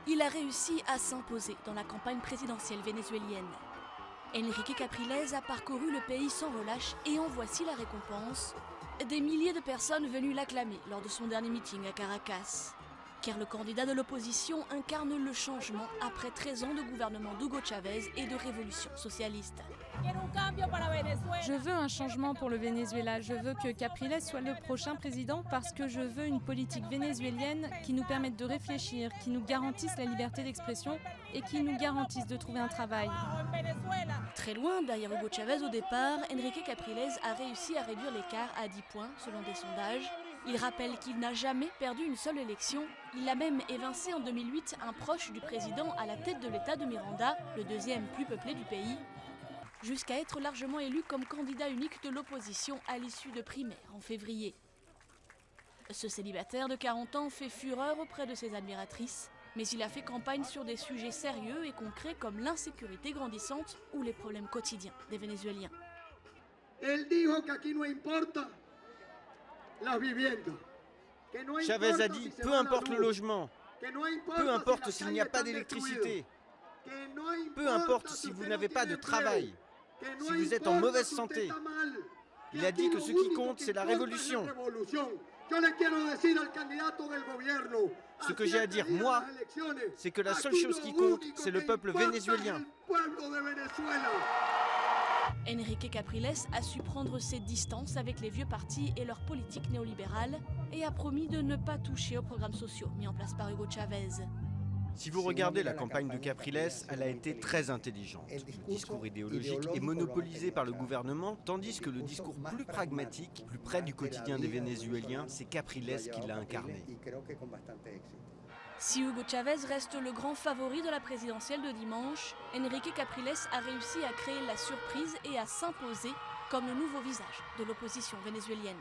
il a réussi à s'imposer dans la campagne présidentielle vénézuélienne. Enrique Capriles a parcouru le pays sans relâche et en voici la récompense. Des milliers de personnes venues l'acclamer lors de son dernier meeting à Caracas. Car le candidat de l'opposition incarne le changement après 13 ans de gouvernement d'Hugo Chavez et de révolution socialiste. Je veux un changement pour le Venezuela. Je veux que Capriles soit le prochain président parce que je veux une politique vénézuélienne qui nous permette de réfléchir, qui nous garantisse la liberté d'expression et qui nous garantisse de trouver un travail. Très loin derrière Hugo Chavez au départ, Enrique Capriles a réussi à réduire l'écart à 10 points selon des sondages. Il rappelle qu'il n'a jamais perdu une seule élection. Il a même évincé en 2008 un proche du président à la tête de l'État de Miranda, le deuxième plus peuplé du pays, jusqu'à être largement élu comme candidat unique de l'opposition à l'issue de primaires en février. Ce célibataire de 40 ans fait fureur auprès de ses admiratrices, mais il a fait campagne sur des sujets sérieux et concrets comme l'insécurité grandissante ou les problèmes quotidiens des Vénézuéliens. Chavez a dit, peu importe le logement, peu importe s'il n'y a pas d'électricité, peu importe si vous n'avez pas de travail, si vous êtes en mauvaise santé. Il a dit que ce qui compte, c'est la révolution. Ce que j'ai à dire, moi, c'est que la seule chose qui compte, c'est le peuple vénézuélien. Enrique Capriles a su prendre ses distances avec les vieux partis et leur politique néolibérale et a promis de ne pas toucher aux programmes sociaux mis en place par Hugo Chavez. Si vous regardez la campagne de Capriles, elle a été très intelligente. Le discours idéologique est monopolisé par le gouvernement, tandis que le discours plus pragmatique, plus près du quotidien des Vénézuéliens, c'est Capriles qui l'a incarné. Si Hugo Chavez reste le grand favori de la présidentielle de dimanche, Enrique Capriles a réussi à créer la surprise et à s'imposer comme le nouveau visage de l'opposition vénézuélienne.